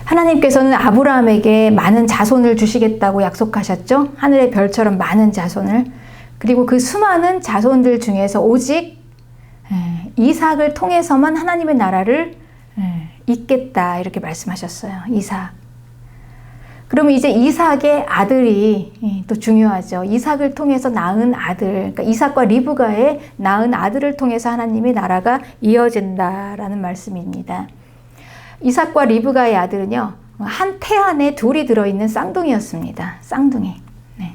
하나님께서는 아브라함에게 많은 자손을 주시겠다고 약속하셨죠. 하늘의 별처럼 많은 자손을. 그리고 그 수많은 자손들 중에서 오직 이삭을 통해서만 하나님의 나라를 잇겠다 이렇게 말씀하셨어요. 이삭. 그러면 이제 이삭의 아들이 또 중요하죠. 이삭을 통해서 낳은 아들, 그러니까 이삭과 리브가의 낳은 아들을 통해서 하나님의 나라가 이어진다라는 말씀입니다. 이삭과 리브가의 아들은요, 한 태 안에 둘이 들어있는 쌍둥이였습니다. 쌍둥이. 네.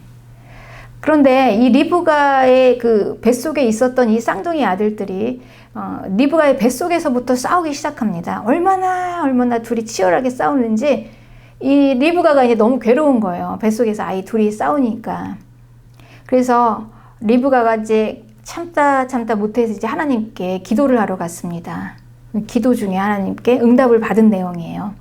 그런데 이 리브가의 그 뱃속에 있었던 이 쌍둥이 아들들이 리브가의 뱃속에서부터 싸우기 시작합니다. 얼마나 둘이 치열하게 싸우는지 이 리브가가 이제 너무 괴로운 거예요. 뱃속에서 아이 둘이 싸우니까. 그래서 리브가가 이제 참다 못해서 이제 하나님께 기도를 하러 갔습니다. 기도 중에 하나님께 응답을 받은 내용이에요.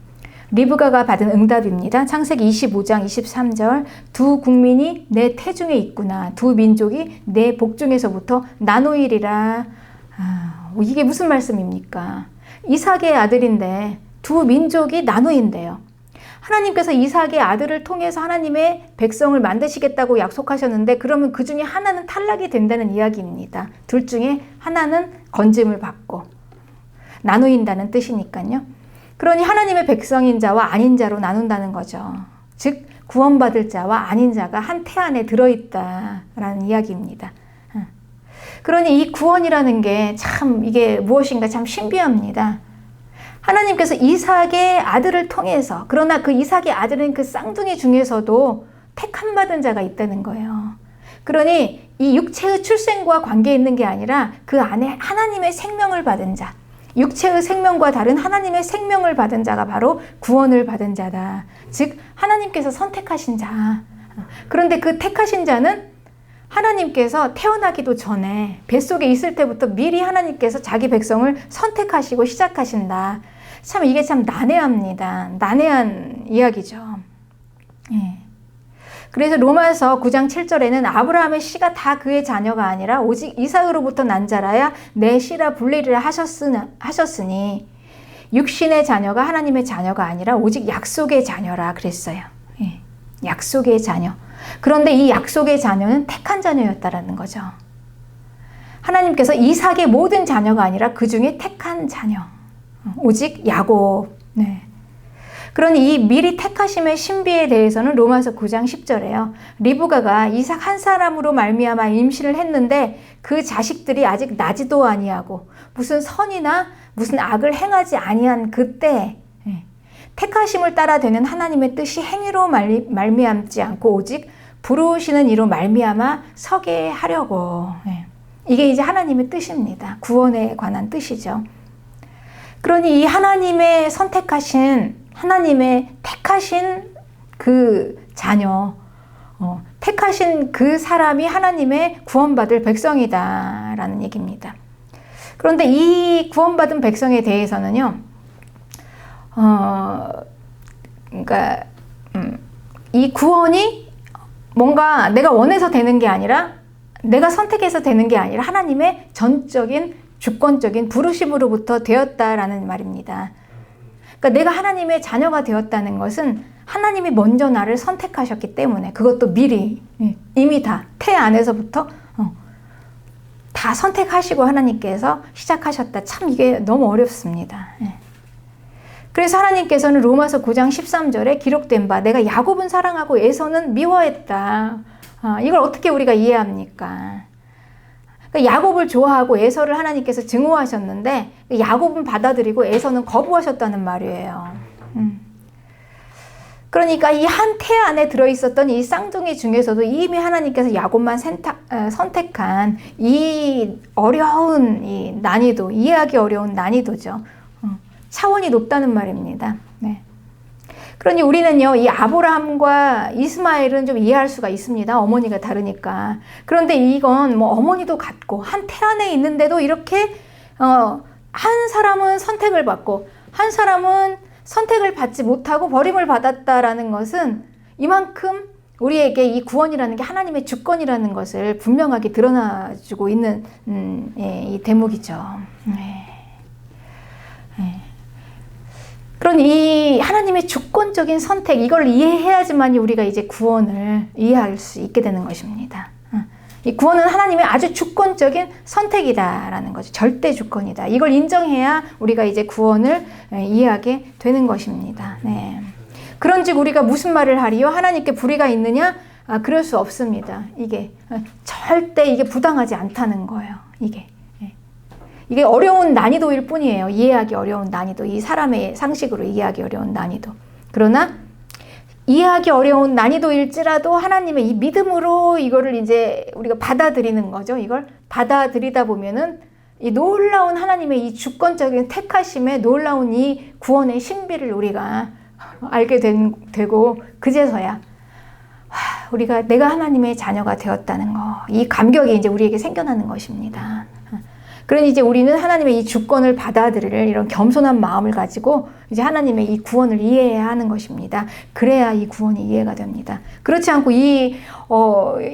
리브가가 받은 응답입니다. 창세기 25장 23절 두 국민이 내 태중에 있구나. 두 민족이 내 복중에서부터 나누이리라. 이게 무슨 말씀입니까? 이삭의 아들인데 두 민족이 나누인대요. 하나님께서 이삭의 아들을 통해서 하나님의 백성을 만드시겠다고 약속하셨는데 그러면 그 중에 하나는 탈락이 된다는 이야기입니다. 둘 중에 하나는 건짐을 받고 나누인다는 뜻이니까요. 그러니 하나님의 백성인 자와 아닌 자로 나눈다는 거죠. 즉 구원받을 자와 아닌 자가 한 태 안에 들어있다라는 이야기입니다. 그러니 이 구원이라는 게 참 이게 무엇인가 참 신비합니다. 하나님께서 이삭의 아들을 통해서, 그러나 그 이삭의 아들은 그 쌍둥이 중에서도 택함받은 자가 있다는 거예요. 그러니 이 육체의 출생과 관계 있는 게 아니라 그 안에 하나님의 생명을 받은 자, 육체의 생명과 다른 하나님의 생명을 받은 자가 바로 구원을 받은 자다. 즉 하나님께서 선택하신 자. 그런데 그 택하신 자는 하나님께서 태어나기도 전에 뱃속에 있을 때부터 미리 하나님께서 자기 백성을 선택하시고 시작하신다. 참 이게 참 난해합니다. 난해한 이야기죠. 예. 그래서 로마서 9장 7절에는 아브라함의 씨가 다 그의 자녀가 아니라 오직 이삭으로부터 난 자라야 내 씨라 불리리라 하셨으니 육신의 자녀가 하나님의 자녀가 아니라 오직 약속의 자녀라 그랬어요. 예. 약속의 자녀. 그런데 이 약속의 자녀는 택한 자녀였다라는 거죠. 하나님께서 이삭의 모든 자녀가 아니라 그 중에 택한 자녀. 오직 야곱. 네. 그러니 이 미리 택하심의 신비에 대해서는 로마서 9장 10절에요. 리브가가 이삭 한 사람으로 말미암아 임신을 했는데 그 자식들이 아직 나지도 아니하고 무슨 선이나 무슨 악을 행하지 아니한 그때 택하심을 따라 되는 하나님의 뜻이 행위로 말미암지 않고 오직 부르시는 이로 말미암아 서게 하려고. 이게 이제 하나님의 뜻입니다. 구원에 관한 뜻이죠. 그러니 이 하나님의 선택하신, 하나님의 택하신 그 자녀, 택하신 그 사람이 하나님의 구원받을 백성이다라는 얘기입니다. 그런데 이 구원받은 백성에 대해서는요, 그러니까 이 구원이 뭔가 내가 원해서 되는 게 아니라 내가 선택해서 되는 게 아니라 하나님의 전적인 주권적인 부르심으로부터 되었다라는 말입니다. 그러니까 내가 하나님의 자녀가 되었다는 것은 하나님이 먼저 나를 선택하셨기 때문에 그것도 미리 이미 다 태 안에서부터 다 선택하시고 하나님께서 시작하셨다. 참 이게 너무 어렵습니다. 그래서 하나님께서는 로마서 9장 13절에 기록된 바 내가 야곱은 사랑하고 에서는 미워했다. 이걸 어떻게 우리가 이해합니까? 그러니까 야곱을 좋아하고 에서를 하나님께서 증오하셨는데 야곱은 받아들이고 에서는 거부하셨다는 말이에요. 그러니까 이 한 태 안에 들어있었던 이 쌍둥이 중에서도 이미 하나님께서 야곱만 선택한 이 어려운 이 난이도, 이해하기 어려운 난이도죠. 차원이 높다는 말입니다. 네. 그러니 우리는요, 이 아브라함과 이스마엘은 좀 이해할 수가 있습니다. 어머니가 다르니까. 그런데 이건 뭐 어머니도 같고, 한 태 안에 있는데도 이렇게, 한 사람은 선택을 받고, 한 사람은 선택을 받지 못하고 버림을 받았다라는 것은 이만큼 우리에게 이 구원이라는 게 하나님의 주권이라는 것을 분명하게 드러나주고 있는, 이 대목이죠. 네. 네. 그런 이 하나님의 주권적인 선택, 이걸 이해해야지만 우리가 이제 구원을 이해할 수 있게 되는 것입니다. 이 구원은 하나님의 아주 주권적인 선택이다라는 거죠. 절대 주권이다. 이걸 인정해야 우리가 이제 구원을 이해하게 되는 것입니다. 네. 그런즉 우리가 무슨 말을 하리요? 하나님께 불의가 있느냐? 그럴 수 없습니다. 이게 절대 이게 부당하지 않다는 거예요. 이게 어려운 난이도일 뿐이에요. 이해하기 어려운 난이도. 이 사람의 상식으로 이해하기 어려운 난이도. 그러나 이해하기 어려운 난이도일지라도 하나님의 이 믿음으로 이거를 이제 우리가 받아들이는 거죠. 이걸 받아들이다 보면은 이 놀라운 하나님의 이 주권적인 택하심의 놀라운 이 구원의 신비를 우리가 알게 되고 그제서야 우리가 내가 하나님의 자녀가 되었다는 거, 이 감격이 이제 우리에게 생겨나는 것입니다. 그러니 이제 우리는 하나님의 이 주권을 받아들일 이런 겸손한 마음을 가지고 이제 하나님의 이 구원을 이해해야 하는 것입니다. 그래야 이 구원이 이해가 됩니다. 그렇지 않고 이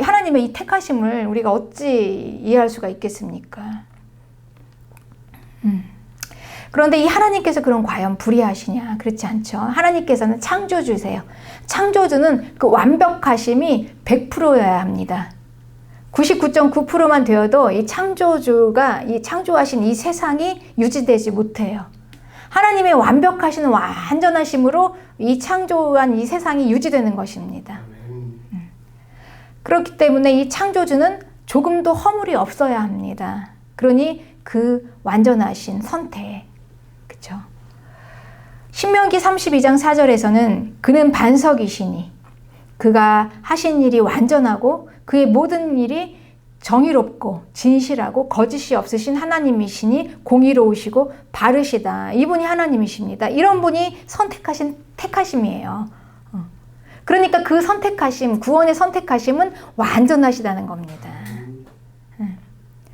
하나님의 이 택하심을 우리가 어찌 이해할 수가 있겠습니까? 그런데 이 하나님께서 그럼 과연 불의하시냐? 그렇지 않죠. 하나님께서는 창조주세요. 창조주는 그 완벽하심이 100%여야 합니다. 99.9%만 되어도 이 창조주가 이 창조하신 이 세상이 유지되지 못해요. 하나님의 완벽하신 완전하심으로 이 창조한 이 세상이 유지되는 것입니다. 그렇기 때문에 이 창조주는 조금도 허물이 없어야 합니다. 그러니 그 완전하신 선택, 그렇죠? 신명기 32장 4절에서는 그는 반석이시니 그가 하신 일이 완전하고 그의 모든 일이 정의롭고 진실하고 거짓이 없으신 하나님이시니 공의로우시고 바르시다. 이분이 하나님이십니다. 이런 분이 선택하신 택하심이에요. 그러니까 그 선택하심, 구원의 선택하심은 완전하시다는 겁니다.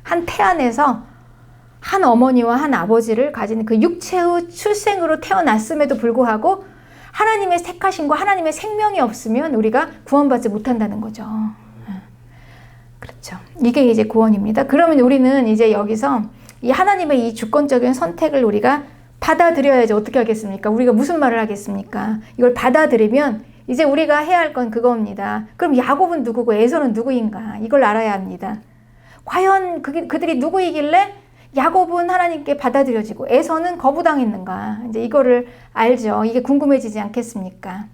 한 태안에서 한 어머니와 한 아버지를 가진 그 육체의 출생으로 태어났음에도 불구하고 하나님의 택하심과 하나님의 생명이 없으면 우리가 구원받지 못한다는 거죠. 그렇죠. 이게 이제 구원입니다. 그러면 우리는 이제 여기서 이 하나님의 이 주권적인 선택을 우리가 받아들여야지 어떻게 하겠습니까? 우리가 무슨 말을 하겠습니까? 이걸 받아들이면 이제 우리가 해야 할 건 그겁니다. 그럼 야곱은 누구고 에서는 누구인가? 이걸 알아야 합니다. 과연 그들이 누구이길래 야곱은 하나님께 받아들여지고 에서는 거부당했는가? 이제 이거를 알죠. 이게 궁금해지지 않겠습니까?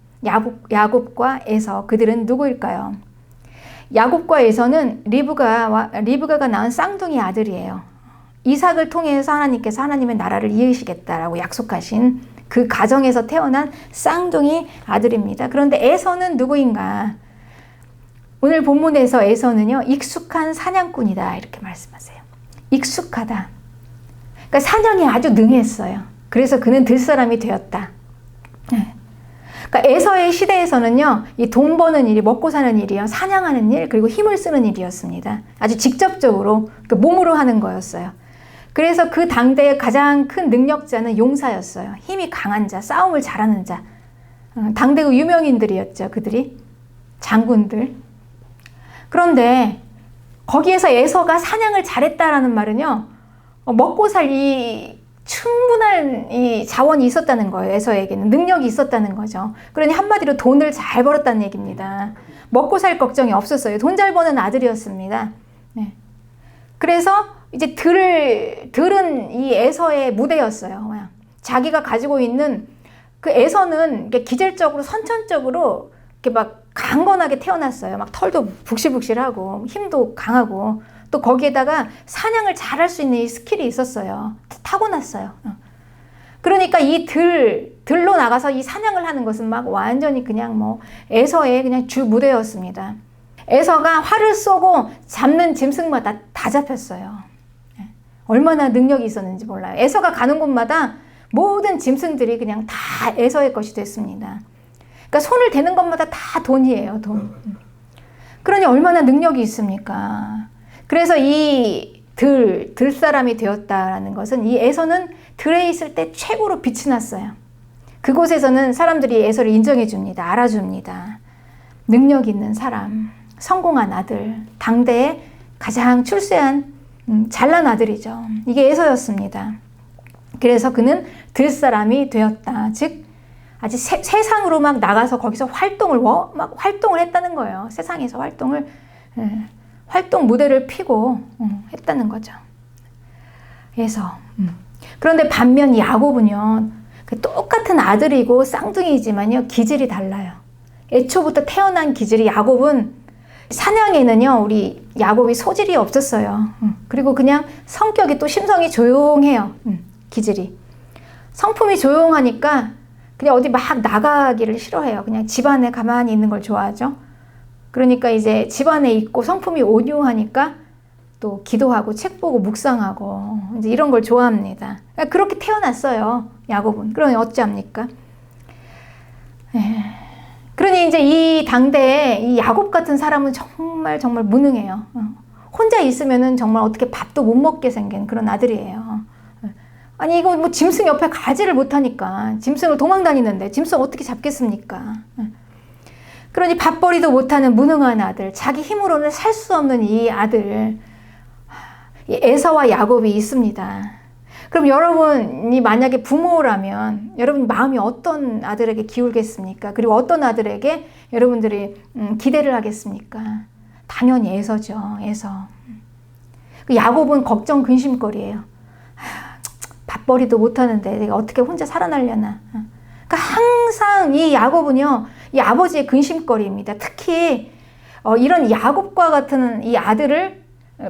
야곱과 에서, 그들은 누구일까요? 야곱과 에서는 리브가가 낳은 쌍둥이 아들이에요. 이삭을 통해서 하나님께서 하나님의 나라를 이으시겠다라고 약속하신 그 가정에서 태어난 쌍둥이 아들입니다. 그런데 에서는 누구인가? 오늘 본문에서 에서는요, 익숙한 사냥꾼이다 이렇게 말씀하세요. 익숙하다. 그러니까 사냥에 아주 능했어요. 그래서 그는 들사람이 되었다. 그러니까 에서의 시대에서는요, 이 돈 버는 일이, 먹고 사는 일이요, 사냥하는 일, 그리고 힘을 쓰는 일이었습니다. 아주 직접적으로 그러니까 몸으로 하는 거였어요. 그래서 그 당대의 가장 큰 능력자는 용사였어요. 힘이 강한 자, 싸움을 잘하는 자. 당대의 유명인들이었죠. 그들이 장군들. 그런데 거기에서 에서가 사냥을 잘했다라는 말은요, 먹고 살 이 충분한 이 자원이 있었다는 거예요. 에서에게는 능력이 있었다는 거죠. 그러니 한마디로 돈을 잘 벌었다는 얘기입니다. 먹고 살 걱정이 없었어요. 돈 잘 버는 아들이었습니다. 네. 그래서 이제 들은 이 에서의 무대였어요. 자기가 가지고 있는 그 에서는 기질적으로 선천적으로 이렇게 막 강건하게 태어났어요. 막 털도 북실북실하고 힘도 강하고 또 거기에다가 사냥을 잘할 수 있는 이 스킬이 있었어요. 타고났어요. 그러니까 이 들로 나가서 이 사냥을 하는 것은 막 완전히 그냥 뭐 에서의 그냥 주 무대였습니다. 에서가 활을 쏘고 잡는 짐승마다 다 잡혔어요. 얼마나 능력이 있었는지 몰라요. 에서가 가는 곳마다 모든 짐승들이 그냥 다 에서의 것이 됐습니다. 그러니까 손을 대는 것마다 다 돈이에요, 돈. 그러니 얼마나 능력이 있습니까? 그래서 이 들사람이 되었다라는 것은 이 에서는 들에 있을 때 최고로 빛이 났어요. 그곳에서는 사람들이 에서를 인정해 줍니다. 알아줍니다. 능력 있는 사람, 성공한 아들, 당대의 가장 출세한 잘난 아들이죠. 이게 에서였습니다. 그래서 그는 들사람이 되었다. 즉 아직 세상으로 막 나가서 거기서 막 활동을 했다는 거예요. 세상에서 활동 무대를 피고 했다는 거죠. 그래서 그런데 반면 야곱은요, 똑같은 아들이고 쌍둥이지만요, 기질이 달라요. 애초부터 태어난 기질이, 야곱은 사냥에는요, 우리 야곱이 소질이 없었어요. 그리고 그냥 성격이 또 심성이 조용해요. 기질이. 성품이 조용하니까 그냥 어디 막 나가기를 싫어해요. 그냥 집안에 가만히 있는 걸 좋아하죠. 그러니까 이제 집안에 있고 성품이 온유하니까 또 기도하고 책 보고 묵상하고 이제 이런 걸 좋아합니다. 그렇게 태어났어요, 야곱은. 그러니 어찌합니까? 그러니 이제 이 당대에 이 야곱 같은 사람은 정말 무능해요. 혼자 있으면은 정말 어떻게 밥도 못 먹게 생긴 그런 아들이에요. 아니, 이거 뭐 짐승 옆에 가지를 못하니까, 짐승을 도망 다니는데 짐승 어떻게 잡겠습니까? 그러니 밥벌이도 못하는 무능한 아들, 자기 힘으로는 살 수 없는 이 아들, 이 에서와 야곱이 있습니다. 그럼 여러분이 만약에 부모라면 여러분 마음이 어떤 아들에게 기울겠습니까? 그리고 어떤 아들에게 여러분들이 기대를 하겠습니까? 당연히 에서죠. 에서. 야곱은 걱정 근심거리예요. 밥벌이도 못하는데 내가 어떻게 혼자 살아나려나. 그러니까 항상 이 야곱은요, 이 아버지의 근심거리입니다. 특히 이런 야곱과 같은 이 아들을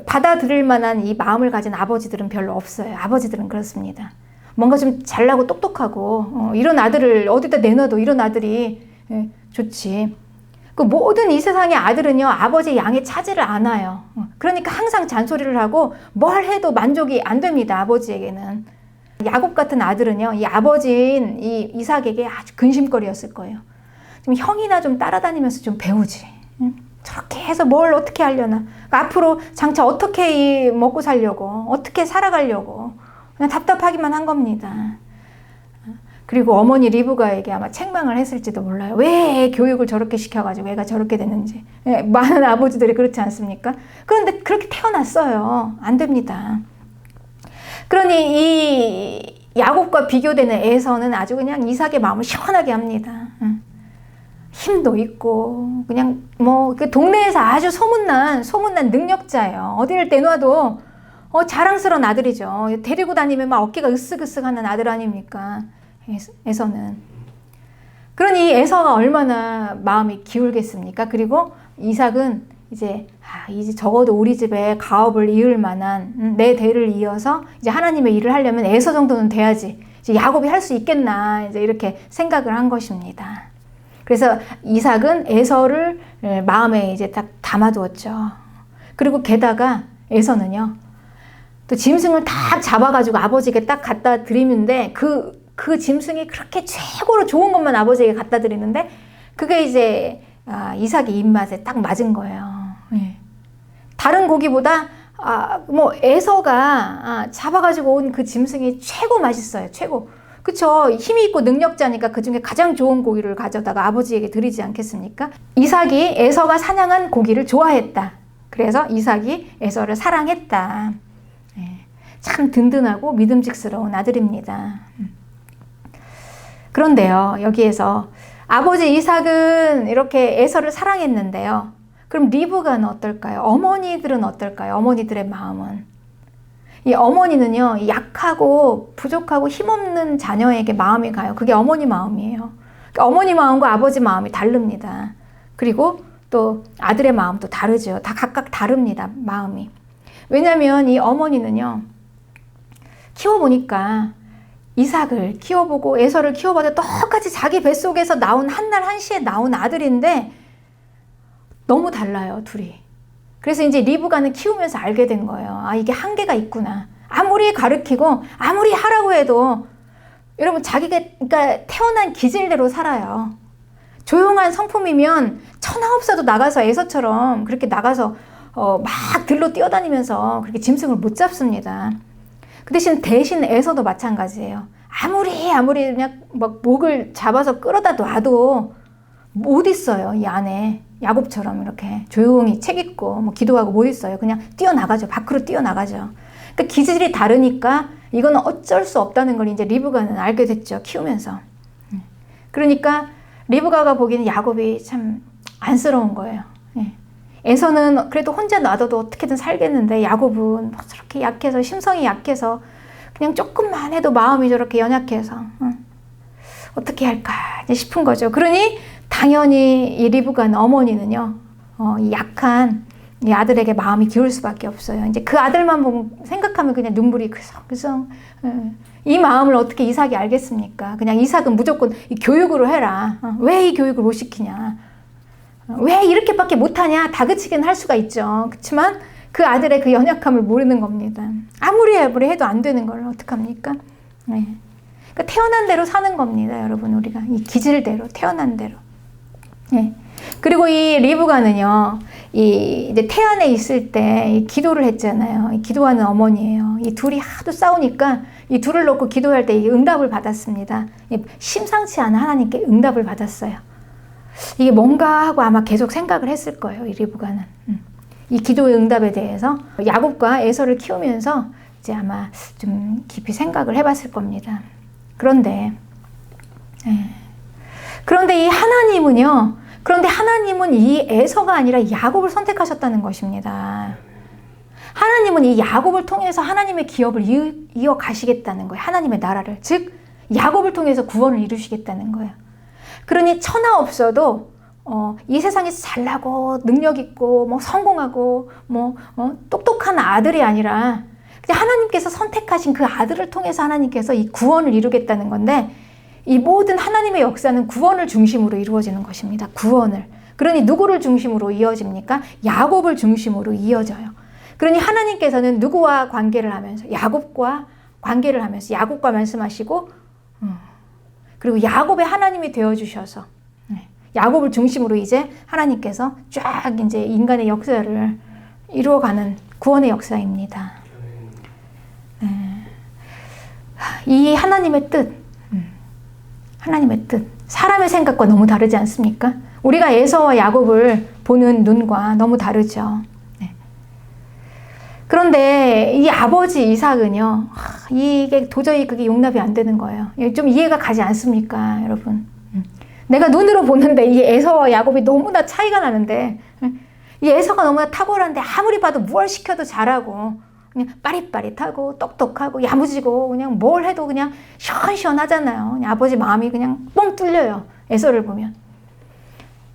받아들일 만한 이 마음을 가진 아버지들은 별로 없어요. 아버지들은 그렇습니다. 뭔가 좀 잘나고 똑똑하고 이런 아들을 어디다 내놔도 이런 아들이 좋지. 그 모든 이 세상의 아들은요, 아버지의 양에 차지를 않아요. 그러니까 항상 잔소리를 하고 뭘 해도 만족이 안 됩니다. 아버지에게는. 야곱 같은 아들은요, 이 아버지인 이 이삭에게 아주 근심거리였을 거예요. 좀 형이나 좀 따라다니면서 좀 배우지. 저렇게 해서 뭘 어떻게 하려나. 앞으로 장차 어떻게 먹고 살려고, 어떻게 살아가려고. 그냥 답답하기만 한 겁니다. 그리고 어머니 리브가에게 아마 책망을 했을지도 몰라요. 왜 교육을 저렇게 시켜가지고 애가 저렇게 됐는지. 많은 아버지들이 그렇지 않습니까? 그런데 그렇게 태어났어요. 안 됩니다. 그러니 이 야곱과 비교되는 에서는 아주 그냥 이삭의 마음을 시원하게 합니다. 힘도 있고 그냥 뭐 그 동네에서 아주 소문난 능력자예요. 어디를 내놔도 자랑스러운 아들이죠. 데리고 다니면 막 어깨가 으쓱으쓱하는 아들 아닙니까? 에서는. 그러니 에서가 얼마나 마음이 기울겠습니까? 그리고 이삭은 이제 적어도 우리 집에 가업을 이을 만한 내 대를 이어서 이제 하나님의 일을 하려면 에서 정도는 돼야지. 이제 야곱이 할 수 있겠나 이제 이렇게 생각을 한 것입니다. 그래서 이삭은 에서를 마음에 이제 딱 담아두었죠. 그리고 게다가 에서는요, 또 짐승을 딱 잡아가지고 아버지에게 딱 갖다 드리는데 그 짐승이 그렇게 최고로 좋은 것만 아버지에게 갖다 드리는데 그게 이제 이삭의 입맛에 딱 맞은 거예요. 다른 고기보다 뭐 에서가 잡아가지고 온 그 짐승이 최고 맛있어요. 최고. 그쵸? 힘이 있고 능력자니까 그 중에 가장 좋은 고기를 가져다가 아버지에게 드리지 않겠습니까? 이삭이 에서가 사냥한 고기를 좋아했다. 그래서 이삭이 에서를 사랑했다. 참 든든하고 믿음직스러운 아들입니다. 그런데요, 여기에서 아버지 이삭은 이렇게 에서를 사랑했는데요. 그럼 리브가는 어떨까요? 어머니들은 어떨까요? 어머니들의 마음은. 이 어머니는요, 약하고 부족하고 힘없는 자녀에게 마음이 가요. 그게 어머니 마음이에요. 그러니까 어머니 마음과 아버지 마음이 다릅니다. 그리고 또 아들의 마음도 다르죠. 다 각각 다릅니다, 마음이. 왜냐하면 이 어머니는요, 키워보니까 이삭을 키워보고 에서를 키워봐도 똑같이 자기 뱃속에서 나온 한날 한시에 나온 아들인데 너무 달라요, 둘이. 그래서 이제 리브가는 키우면서 알게 된 거예요. 이게 한계가 있구나. 아무리 가르치고 아무리 하라고 해도 여러분 자기가 그러니까 태어난 기질대로 살아요. 조용한 성품이면 천하 없어도 나가서 에서처럼 그렇게 나가서 막 들로 뛰어다니면서 그렇게 짐승을 못 잡습니다. 그 대신 에서도 마찬가지예요. 아무리 그냥 막 목을 잡아서 끌어다 놔도 못 있어요. 이 안에 야곱처럼 이렇게 조용히 책 읽고 뭐 기도하고 못 있어요. 그냥 뛰어나가죠. 밖으로 뛰어나가죠. 그러니까 기질이 다르니까 이거는 어쩔 수 없다는 걸 이제 리브가는 알게 됐죠. 키우면서. 그러니까 리브가가 보기에는 야곱이 참 안쓰러운 거예요. 예. 에서는 그래도 혼자 놔둬도 어떻게든 살겠는데 야곱은 뭐 저렇게 약해서, 심성이 약해서 그냥 조금만 해도 마음이 저렇게 연약해서 어떻게 할까 싶은 거죠. 그러니 당연히 이 리브가는, 어머니는요, 이 약한 이 아들에게 마음이 기울 수밖에 없어요. 이제 그 아들만 보면, 생각하면 그냥 눈물이 그성그성. 이 마음을 어떻게 이삭이 알겠습니까? 그냥 이삭은 무조건 이 교육으로 해라. 왜 이 교육을 못 시키냐? 왜 이렇게밖에 못하냐? 다그치긴 할 수가 있죠. 그렇지만 그 아들의 그 연약함을 모르는 겁니다. 아무리 해도 안 되는 걸 어떡합니까? 네. 그러니까 태어난 대로 사는 겁니다, 여러분. 우리가 이 기질대로, 태어난 대로. 네. 그리고 이 리브가는요, 이제 태안에 있을 때 기도를 했잖아요. 기도하는 어머니예요. 이 둘이 하도 싸우니까 이 둘을 놓고 기도할 때 응답을 받았습니다. 심상치 않은 하나님께 응답을 받았어요. 이게 뭔가 하고 아마 계속 생각을 했을 거예요, 이 리브가는. 이 기도의 응답에 대해서 야곱과 에서를 키우면서 이제 아마 좀 깊이 생각을 해봤을 겁니다. 그런데 이 하나님은 이 에서가 아니라 야곱을 선택하셨다는 것입니다. 하나님은 이 야곱을 통해서 하나님의 기업을 이어가시겠다는 거예요. 하나님의 나라를. 즉 야곱을 통해서 구원을 이루시겠다는 거예요. 그러니 천하 없어도 이 세상에서 잘나고 능력 있고 뭐 성공하고 뭐 똑똑한 아들이 아니라 하나님께서 선택하신 그 아들을 통해서 하나님께서 이 구원을 이루겠다는 건데, 이 모든 하나님의 역사는 구원을 중심으로 이루어지는 것입니다. 구원을. 그러니 누구를 중심으로 이어집니까? 야곱을 중심으로 이어져요. 그러니 하나님께서는 누구와 관계를 하면서, 야곱과 관계를 하면서 야곱과 말씀하시고, 그리고 야곱의 하나님이 되어주셔서 야곱을 중심으로 이제 하나님께서 쫙 이제 인간의 역사를 이루어가는 구원의 역사입니다. 이 하나님의 뜻, 사람의 생각과 너무 다르지 않습니까? 우리가 에서와 야곱을 보는 눈과 너무 다르죠. 그런데 이 아버지 이삭은요, 이게 도저히 그게 용납이 안 되는 거예요. 좀 이해가 가지 않습니까, 여러분? 내가 눈으로 보는데 이 에서와 야곱이 너무나 차이가 나는데, 이 에서가 너무나 탁월한데 아무리 봐도 뭘 시켜도 잘하고 그냥 빠릿빠릿하고 똑똑하고 야무지고 그냥 뭘 해도 그냥 시원시원하잖아요. 그냥 아버지 마음이 그냥 뻥 뚫려요, 에서를 보면.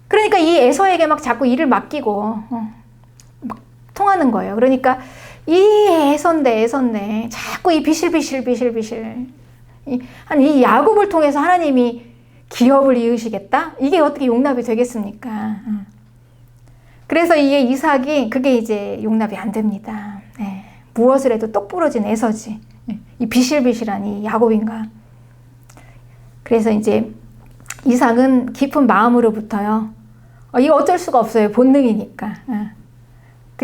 그러니까 이 에서에게 막 자꾸 일을 맡기고 막 통하는 거예요. 그러니까 이 에서인데 자꾸 이 비실비실 이 야곱을 통해서 하나님이 기업을 이으시겠다? 이게 어떻게 용납이 되겠습니까? 그래서 이게 이삭이 그게 이제 용납이 안 됩니다. 무엇을 해도 똑부러진 에서지. 이 비실비실한 이 야곱인가. 그래서 이제 이삭은 깊은 마음으로부터요, 이거 어쩔 수가 없어요. 본능이니까.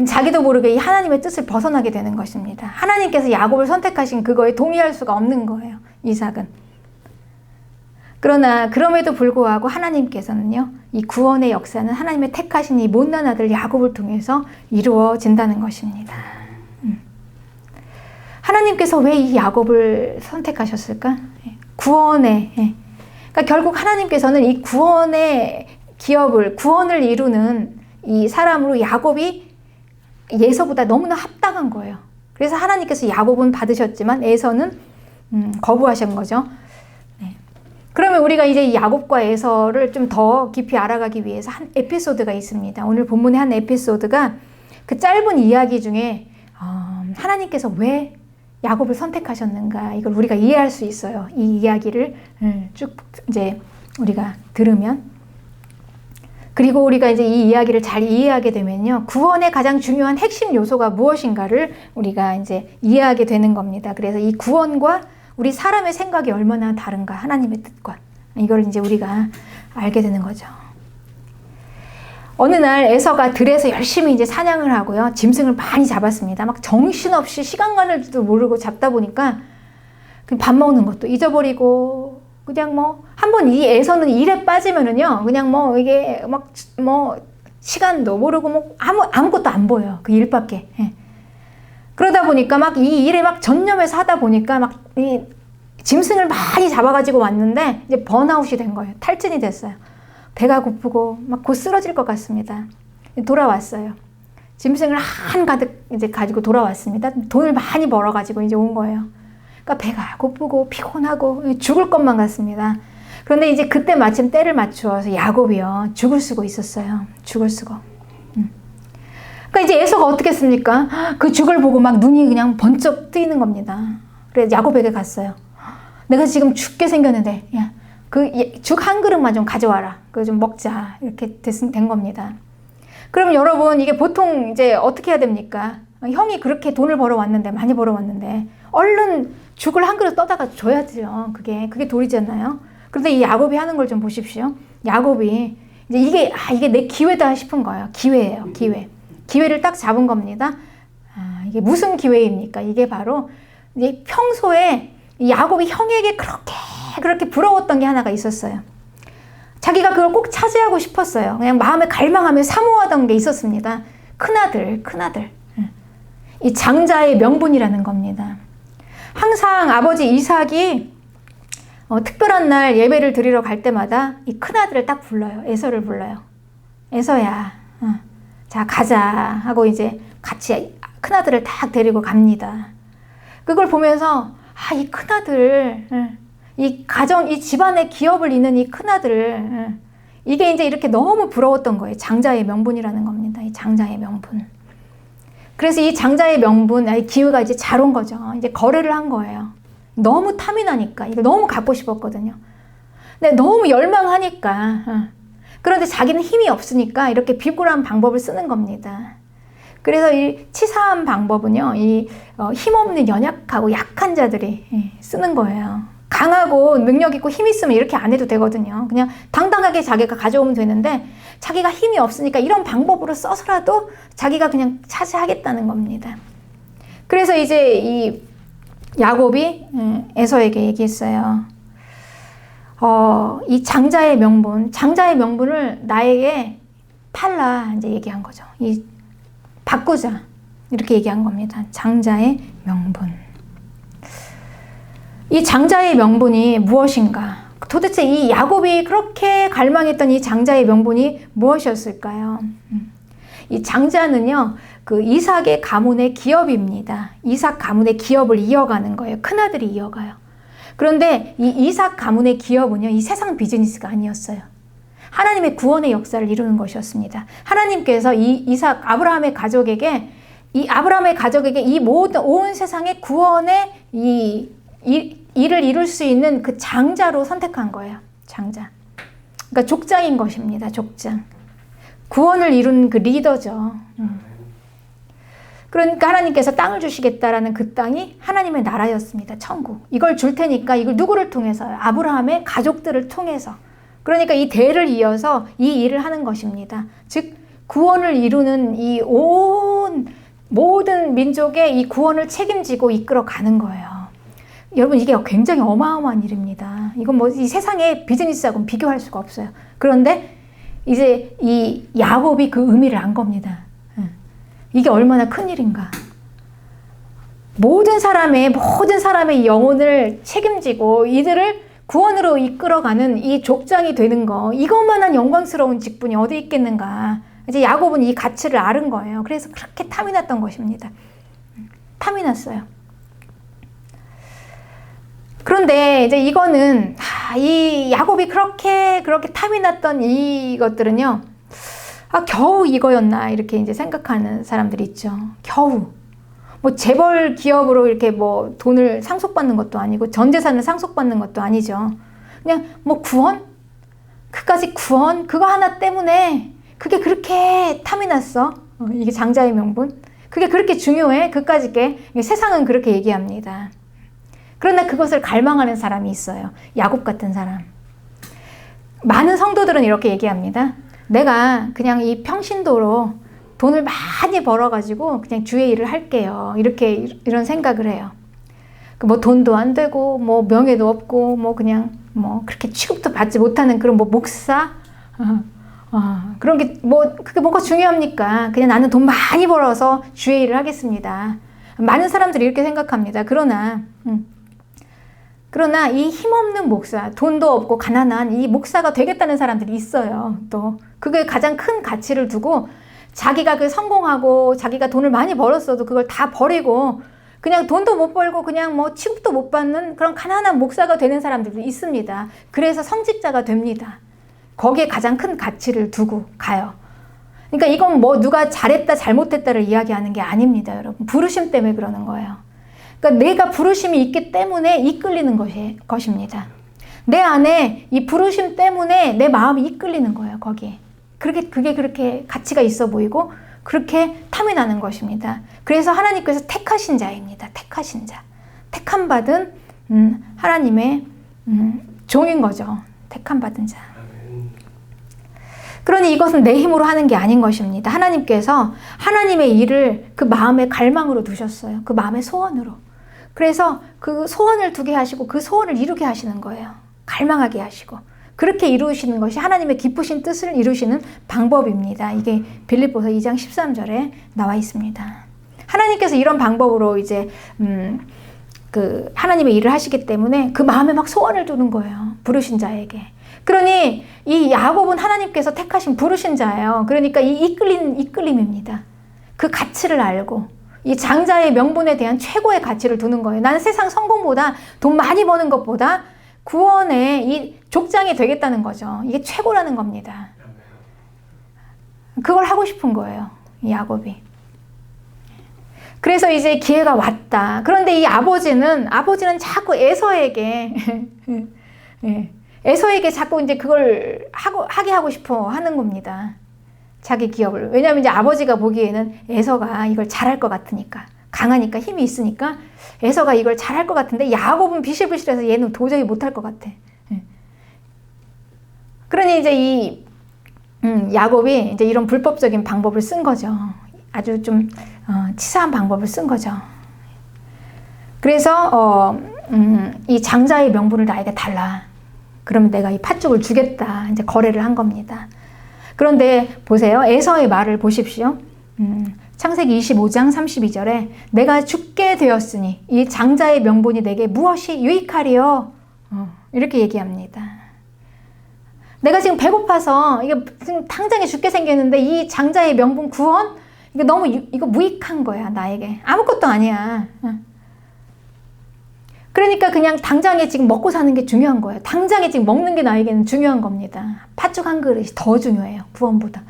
자기도 모르게 이 하나님의 뜻을 벗어나게 되는 것입니다. 하나님께서 야곱을 선택하신 그거에 동의할 수가 없는 거예요, 이삭은. 그러나 그럼에도 불구하고 하나님께서는요, 이 구원의 역사는 하나님의 택하신 이 못난 아들 야곱을 통해서 이루어진다는 것입니다. 하나님께서 왜 이 야곱을 선택하셨을까? 그러니까 결국 하나님께서는 이 구원의 기업을, 구원을 이루는 이 사람으로 야곱이 에서보다 너무나 합당한 거예요. 그래서 하나님께서 야곱은 받으셨지만 에서는 거부하신 거죠. 그러면 우리가 이제 이 야곱과 에서를 좀 더 깊이 알아가기 위해서 한 에피소드가 있습니다. 오늘 본문의 한 에피소드가 그 짧은 이야기 중에 하나님께서 왜 야곱을 선택하셨는가, 이걸 우리가 이해할 수 있어요. 이 이야기를 쭉 이제 우리가 들으면. 그리고 우리가 이제 이 이야기를 잘 이해하게 되면요, 구원의 가장 중요한 핵심 요소가 무엇인가를 우리가 이제 이해하게 되는 겁니다. 그래서 이 구원과 우리 사람의 생각이 얼마나 다른가, 하나님의 뜻과, 이걸 이제 우리가 알게 되는 거죠. 어느 날 에서가 들에서 열심히 이제 사냥을 하고요, 짐승을 많이 잡았습니다. 막 정신없이 시간 가는 줄도 모르고 잡다 보니까 밥 먹는 것도 잊어버리고, 그냥 뭐 한번 이 에서는 일에 빠지면은요, 그냥 뭐 이게 막 뭐 시간도 모르고 뭐 아무것도 안 보여요, 그 일밖에. 그러다 보니까 막 이 일에 막 전념해서 하다 보니까 막 이 짐승을 많이 잡아가지고 왔는데 이제 번아웃이 된 거예요. 탈진이 됐어요. 배가 고프고 막 곧 쓰러질 것 같습니다. 돌아왔어요. 짐승을 한가득 이제 가지고 돌아왔습니다. 돈을 많이 벌어가지고 이제 온 거예요. 그러니까 배가 고프고 피곤하고 죽을 것만 같습니다. 그런데 이제 그때 마침 때를 맞추어서 야곱이요, 죽을 쓰고 있었어요. 죽을 쓰고. 그러니까 이제 에서가 어떻게 했습니까? 그 죽을 보고 막 눈이 그냥 번쩍 뜨이는 겁니다. 그래서 야곱에게 갔어요. 내가 지금 죽게 생겼는데, 야, 그 죽 한 그릇만 좀 가져와라. 그거 좀 먹자. 이렇게 된 겁니다. 그러면 여러분, 이게 보통 이제 어떻게 해야 됩니까? 형이 그렇게 돈을 벌어왔는데, 많이 벌어왔는데, 얼른 죽을 한 그릇 떠다가 줘야죠. 그게 도리잖아요. 그런데 이 야곱이 하는 걸 좀 보십시오. 야곱이 이제 이게 내 기회다 싶은 거예요. 기회예요, 기회. 기회를 딱 잡은 겁니다. 이게 무슨 기회입니까? 이게 바로 이제 평소에 야곱이 형에게 그렇게 부러웠던 게 하나가 있었어요. 자기가 그걸 꼭 차지하고 싶었어요. 그냥 마음에 갈망하며 사모하던 게 있었습니다. 큰아들. 이 장자의 명분이라는 겁니다. 항상 아버지 이삭이 특별한 날 예배를 드리러 갈 때마다 이 큰아들을 딱 불러요. 에서를 불러요. 에서야, 자 가자 하고 이제 같이 큰아들을 딱 데리고 갑니다. 그걸 보면서 이 큰아들, 이 가정, 이 집안의 기업을 잇는 이 큰아들, 이게 이제 이렇게 너무 부러웠던 거예요. 장자의 명분이라는 겁니다. 이 장자의 명분. 그래서 이 장자의 명분, 이 기회가 이제 잘 온 거죠. 이제 거래를 한 거예요. 너무 탐이 나니까. 이거 너무 갖고 싶었거든요. 근데 너무 열망하니까. 그런데 자기는 힘이 없으니까 이렇게 비굴한 방법을 쓰는 겁니다. 그래서 이 치사한 방법은요, 힘없는 연약하고 약한 자들이 쓰는 거예요. 강하고 능력 있고 힘 있으면 이렇게 안 해도 되거든요. 그냥 당당하게 자기가 가져오면 되는데 자기가 힘이 없으니까 이런 방법으로 써서라도 자기가 그냥 차지하겠다는 겁니다. 그래서 이제 이 야곱이 에서에게 얘기했어요. 이 장자의 명분을 나에게 팔라 이제 얘기한 거죠. 바꾸자 이렇게 얘기한 겁니다. 장자의 명분. 이 장자의 명분이 무엇인가? 도대체 이 야곱이 그렇게 갈망했던 이 장자의 명분이 무엇이었을까요? 이 장자는요, 그 이삭의 가문의 기업입니다. 이삭 가문의 기업을 이어가는 거예요. 큰아들이 이어가요. 그런데 이 이삭 가문의 기업은요, 이 세상 비즈니스가 아니었어요. 하나님의 구원의 역사를 이루는 것이었습니다. 하나님께서 이 아브라함의 가족에게 이 모든 온 세상의 구원의 일을 이룰 수 있는 그 장자로 선택한 거예요. 장자. 그러니까 족장인 것입니다. 족장. 구원을 이룬 그 리더죠. 그러니까 하나님께서 땅을 주시겠다라는 그 땅이 하나님의 나라였습니다. 천국. 이걸 줄 테니까 이걸 누구를 통해서요? 아브라함의 가족들을 통해서. 그러니까 이 대를 이어서 이 일을 하는 것입니다. 즉 구원을 이루는 이 온 모든 민족의 이 구원을 책임지고 이끌어가는 거예요. 여러분, 이게 굉장히 어마어마한 일입니다. 이건 뭐 이 세상의 비즈니스하고는 비교할 수가 없어요. 그런데 이제 이 야곱이 그 의미를 안 겁니다. 이게 얼마나 큰 일인가. 모든 사람의 영혼을 책임지고 이들을 구원으로 이끌어가는 이 족장이 되는 거, 이것만한 영광스러운 직분이 어디 있겠는가. 이제 야곱은 이 가치를 아는 거예요. 그래서 그렇게 탐이 났던 것입니다. 탐이 났어요. 그런데 이제 이거는 이 야곱이 그렇게 탐이 났던 이것들은요, 겨우 이거였나 이렇게 이제 생각하는 사람들이 있죠. 겨우 뭐 재벌 기업으로 이렇게 뭐 돈을 상속받는 것도 아니고 전 재산을 상속받는 것도 아니죠. 그냥 뭐 구원, 그까지 구원 그거 하나 때문에 그게 그렇게 탐이 났어. 이게 장자의 명분. 그게 그렇게 중요해. 그까짓 게 세상은 그렇게 얘기합니다. 그러나 그것을 갈망하는 사람이 있어요. 야곱 같은 사람. 많은 성도들은 이렇게 얘기합니다. 내가 그냥 이 평신도로 돈을 많이 벌어가지고 그냥 주의 일을 할게요. 이런 생각을 해요. 뭐 돈도 안 되고, 뭐 명예도 없고, 뭐 그냥 뭐 그렇게 취급도 받지 못하는 그런 뭐 목사? 그런 게 그게 뭐가 중요합니까? 그냥 나는 돈 많이 벌어서 주의 일을 하겠습니다. 많은 사람들이 이렇게 생각합니다. 그러나, 그러나 이 힘없는 목사, 돈도 없고 가난한 이 목사가 되겠다는 사람들이 있어요. 또 그게 가장 큰 가치를 두고 자기가 그 성공하고 자기가 돈을 많이 벌었어도 그걸 다 버리고 그냥 돈도 못 벌고 그냥 뭐 취급도 못 받는 그런 가난한 목사가 되는 사람들도 있습니다. 그래서 성직자가 됩니다. 거기에 가장 큰 가치를 두고 가요. 그러니까 이건 뭐 누가 잘했다 잘못했다를 이야기하는 게 아닙니다, 여러분. 부르심 때문에 그러는 거예요. 그러니까 내가 부르심이 있기 때문에 이끌리는 것입니다. 내 안에 이 부르심 때문에 내 마음이 이끌리는 거예요, 거기에. 그게 그렇게 가치가 있어 보이고 그렇게 탐이 나는 것입니다. 그래서 하나님께서 택하신 자입니다. 택하신 자. 택함 받은 하나님의 종인 거죠. 택함 받은 자. 그러니 이것은 내 힘으로 하는 게 아닌 것입니다. 하나님께서 하나님의 일을 그 마음의 갈망으로 두셨어요. 그 마음의 소원으로. 그래서 그 소원을 두게 하시고 그 소원을 이루게 하시는 거예요. 갈망하게 하시고. 그렇게 이루시는 것이 하나님의 기쁘신 뜻을 이루시는 방법입니다. 이게 빌립보서 2장 13절에 나와 있습니다. 하나님께서 이런 방법으로 이제 그 하나님의 일을 하시기 때문에 그 마음에 막 소원을 두는 거예요. 부르신 자에게. 그러니 이 야곱은 하나님께서 택하신 부르신 자예요. 그러니까 이 이끌림입니다. 그 가치를 알고 이 장자의 명분에 대한 최고의 가치를 두는 거예요. 나는 세상 성공보다 돈 많이 버는 것보다 구원의 이 족장이 되겠다는 거죠. 이게 최고라는 겁니다. 그걸 하고 싶은 거예요, 이 야곱이. 그래서 이제 기회가 왔다. 그런데 이 아버지는 자꾸 에서에게 에서에게 자꾸 이제 그걸 하게 하고 싶어 하는 겁니다. 자기 기업을. 왜냐하면 이제 아버지가 보기에는 에서가 이걸 잘할 것 같으니까. 강하니까 힘이 있으니까 에서가 이걸 잘할 것 같은데 야곱은 비실비실해서 얘는 도저히 못할 것 같아. 그러니 이제 이 야곱이 이제 이런 불법적인 방법을 쓴 거죠. 아주 좀 치사한 방법을 쓴 거죠. 그래서 이 장자의 명분을 나에게 달라. 그러면 내가 이 팥죽을 주겠다. 이제 거래를 한 겁니다. 그런데 보세요. 에서의 말을 보십시오. 창세기 25장 32절에 내가 죽게 되었으니 이 장자의 명분이 내게 무엇이 유익하리요? 이렇게 얘기합니다. 내가 지금 배고파서 이게 지금 당장에 죽게 생겼는데 이 장자의 명분 구원? 이거 너무 이거 무익한 거야, 나에게. 아무것도 아니야. 그러니까 그냥 당장에 지금 먹고 사는 게 중요한 거예요. 당장에 지금 먹는 게 나에게는 중요한 겁니다. 팥죽 한 그릇이 더 중요해요, 구원보다.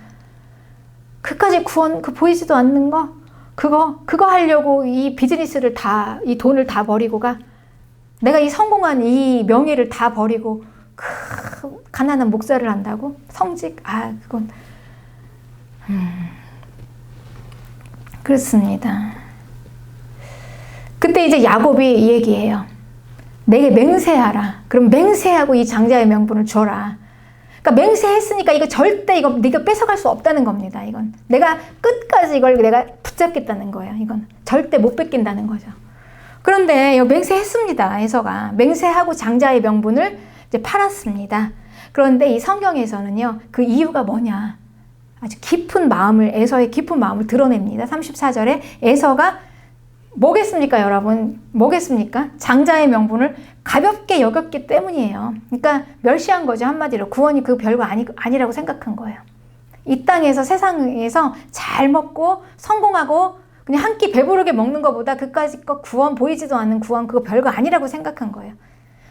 그까지 구원, 그 보이지도 않는 거? 그거 하려고 이 비즈니스를 이 돈을 다 버리고 가? 내가 이 성공한 이 명예를 다 버리고 가난한 목사를 한다고? 성직? 그건 그렇습니다. 그때 이제 야곱이 이 얘기해요. 내게 맹세하라. 그럼 맹세하고 이 장자의 명분을 줘라. 그러니까 맹세했으니까 이거 절대 네가 뺏어갈 수 없다는 겁니다. 이건 내가 끝까지 이걸 내가 붙잡겠다는 거예요. 이건 절대 못 뺏긴다는 거죠. 그런데 맹세했습니다. 에서가 맹세하고 장자의 명분을 이제 팔았습니다. 그런데 이 성경에서는요, 그 이유가 뭐냐? 아주 깊은 마음을, 에서의 깊은 마음을 드러냅니다. 34절에 에서가 뭐겠습니까, 여러분? 뭐겠습니까? 장자의 명분을 가볍게 여겼기 때문이에요. 그러니까 멸시한 거죠, 한마디로. 구원이 그 별거 아니라고 생각한 거예요. 이 땅에서, 세상에서 잘 먹고 성공하고 그냥 한 끼 배부르게 먹는 것보다 그까짓 거 구원, 보이지도 않는 구원, 그거 별거 아니라고 생각한 거예요.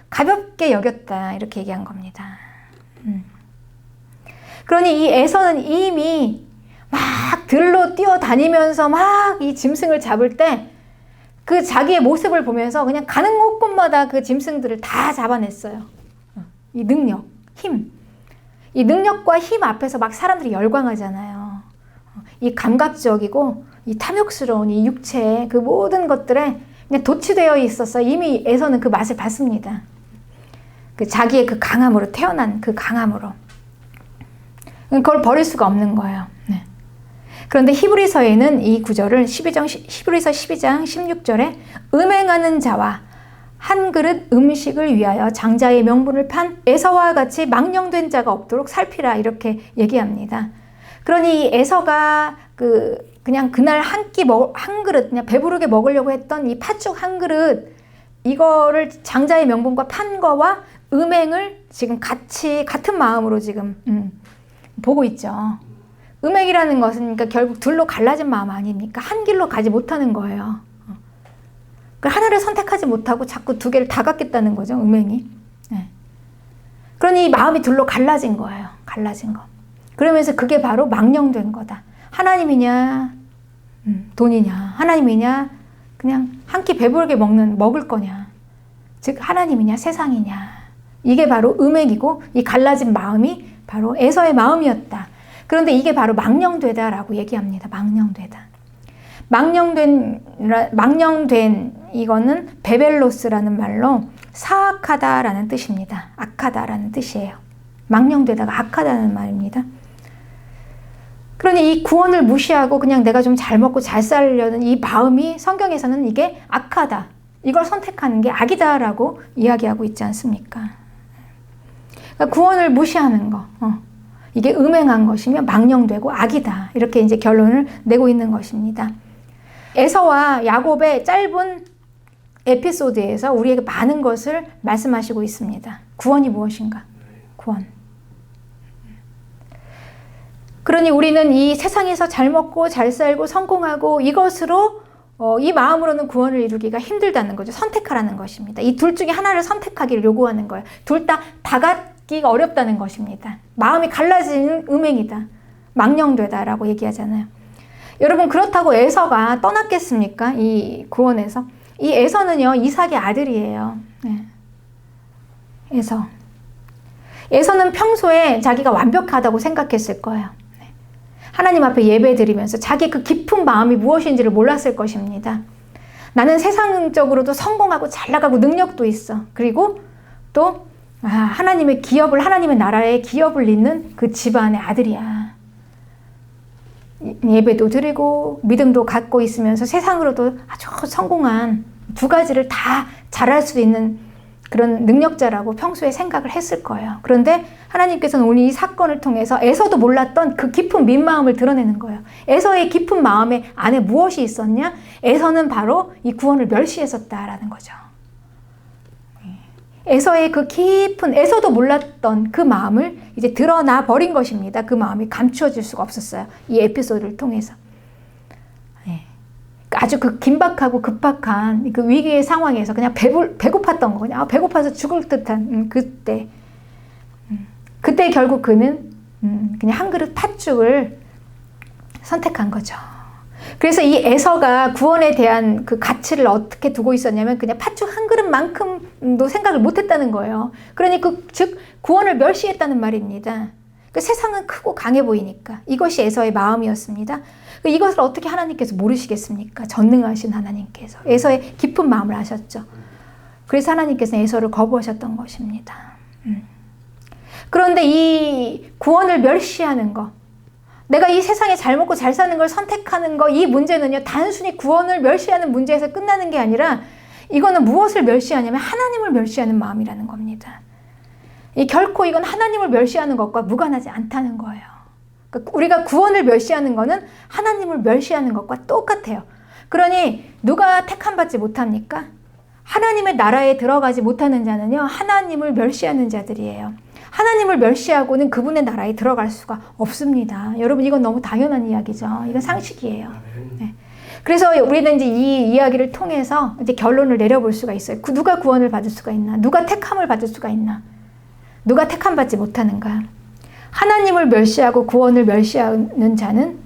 가볍게 여겼다, 이렇게 얘기한 겁니다. 그러니 이 에서는 이미 막 들로 뛰어다니면서 막 이 짐승을 잡을 때 그 자기의 모습을 보면서 그냥 가는 곳곳마다 그 짐승들을 다 잡아냈어요. 이 능력, 힘. 이 능력과 힘 앞에서 막 사람들이 열광하잖아요. 이 감각적이고 이 탐욕스러운 이 육체의 그 모든 것들에 그냥 도취되어 있었어요. 이미 에서는 그 맛을 봤습니다. 그 자기의 그 강함으로, 태어난 그 강함으로. 그걸 버릴 수가 없는 거예요. 네. 그런데 히브리서에는 이 구절을 히브리서 12장 16절에 음행하는 자와 한 그릇 음식을 위하여 장자의 명분을 판 에서와 같이 망령된 자가 없도록 살피라, 이렇게 얘기합니다. 그러니 이 에서가 그냥 그날 한 그릇 그냥 배부르게 먹으려고 했던 이 팥죽 한 그릇, 이거를 장자의 명분과 판거와 음행을 지금 같은 마음으로 지금 보고 있죠. 음행이라는 것은 그러니까 결국 둘로 갈라진 마음 아닙니까? 한 길로 가지 못하는 거예요. 하나를 선택하지 못하고 자꾸 두 개를 다 갖겠다는 거죠, 음행이. 네. 그러니 마음이 둘로 갈라진 거예요. 갈라진 거. 그러면서 그게 바로 망령된 거다. 하나님이냐, 돈이냐, 하나님이냐, 그냥 한 끼 배부르게 먹을 거냐, 즉 하나님이냐, 세상이냐. 이게 바로 음행이고 이 갈라진 마음이 바로 에서의 마음이었다. 그런데 이게 바로 망령되다라고 얘기합니다. 망령되다. 망령된 이거는 베벨로스라는 말로 사악하다라는 뜻입니다. 악하다라는 뜻이에요. 망령되다가 악하다는 말입니다. 그러니 이 구원을 무시하고 그냥 내가 좀 잘 먹고 잘 살려는 이 마음이 성경에서는 이게 악하다. 이걸 선택하는 게 악이다라고 이야기하고 있지 않습니까? 그러니까 구원을 무시하는 거. 이게 음행한 것이며 망령되고 악이다. 이렇게 이제 결론을 내고 있는 것입니다. 에서와 야곱의 짧은 에피소드에서 우리에게 많은 것을 말씀하시고 있습니다. 구원이 무엇인가? 구원. 그러니 우리는 이 세상에서 잘 먹고 잘 살고 성공하고 이것으로 이 마음으로는 구원을 이루기가 힘들다는 거죠. 선택하라는 것입니다. 이 둘 중에 하나를 선택하기를 요구하는 거예요. 둘 다 갖기가 어렵다는 것입니다. 마음이 갈라지는 음행이다. 망령되다라고 얘기하잖아요. 여러분, 그렇다고 에서가 떠났겠습니까? 이 구원에서. 이 에서는요, 이삭의 아들이에요. 네. 에서는 평소에 자기가 완벽하다고 생각했을 거예요. 네. 하나님 앞에 예배 드리면서 자기 그 깊은 마음이 무엇인지를 몰랐을 것입니다. 나는 세상적으로도 성공하고 잘 나가고 능력도 있어. 그리고 또 하나님의 기업을, 하나님의 나라의 기업을 잇는 그 집안의 아들이야. 예배도 드리고 믿음도 갖고 있으면서 세상으로도 아주 성공한 두 가지를 다 잘할 수 있는 그런 능력자라고 평소에 생각을 했을 거예요. 그런데 하나님께서는 오늘 이 사건을 통해서 에서도 몰랐던 그 깊은 민마음을 드러내는 거예요. 에서의 깊은 마음에 안에 무엇이 있었냐? 에서는 바로 이 구원을 멸시했었다라는 거죠. 에서의 그 깊은, 에서도 몰랐던 그 마음을 이제 드러나 버린 것입니다. 그 마음이 감추어질 수가 없었어요. 이 에피소드를 통해서. 아주 그 긴박하고 급박한 그 위기의 상황에서 그냥 배고팠던 거, 그냥 배고파서 죽을 듯한 그때. 그때 결국 그는 그냥 한 그릇 팥죽을 선택한 거죠. 그래서 이 에서가 구원에 대한 그 가치를 어떻게 두고 있었냐면 그냥 팥죽 한 그릇만큼도 생각을 못했다는 거예요. 그러니 즉 구원을 멸시했다는 말입니다. 그 세상은 크고 강해 보이니까 이것이 에서의 마음이었습니다. 이것을 어떻게 하나님께서 모르시겠습니까? 전능하신 하나님께서 에서의 깊은 마음을 아셨죠. 그래서 하나님께서는 에서를 거부하셨던 것입니다. 그런데 이 구원을 멸시하는 것, 내가 이 세상에 잘 먹고 잘 사는 걸 선택하는 거, 이 문제는요, 단순히 구원을 멸시하는 문제에서 끝나는 게 아니라 이거는 무엇을 멸시하냐면 하나님을 멸시하는 마음이라는 겁니다. 결코 이건 하나님을 멸시하는 것과 무관하지 않다는 거예요. 그러니까 우리가 구원을 멸시하는 거는 하나님을 멸시하는 것과 똑같아요. 그러니 누가 택함받지 못합니까? 하나님의 나라에 들어가지 못하는 자는요, 하나님을 멸시하는 자들이에요. 하나님을 멸시하고는 그분의 나라에 들어갈 수가 없습니다. 여러분, 이건 너무 당연한 이야기죠. 이건 상식이에요. 네. 그래서 우리는 이제 이 이야기를 통해서 이제 결론을 내려볼 수가 있어요. 누가 구원을 받을 수가 있나? 누가 택함을 받을 수가 있나? 누가 택함받지 못하는가? 하나님을 멸시하고 구원을 멸시하는 자는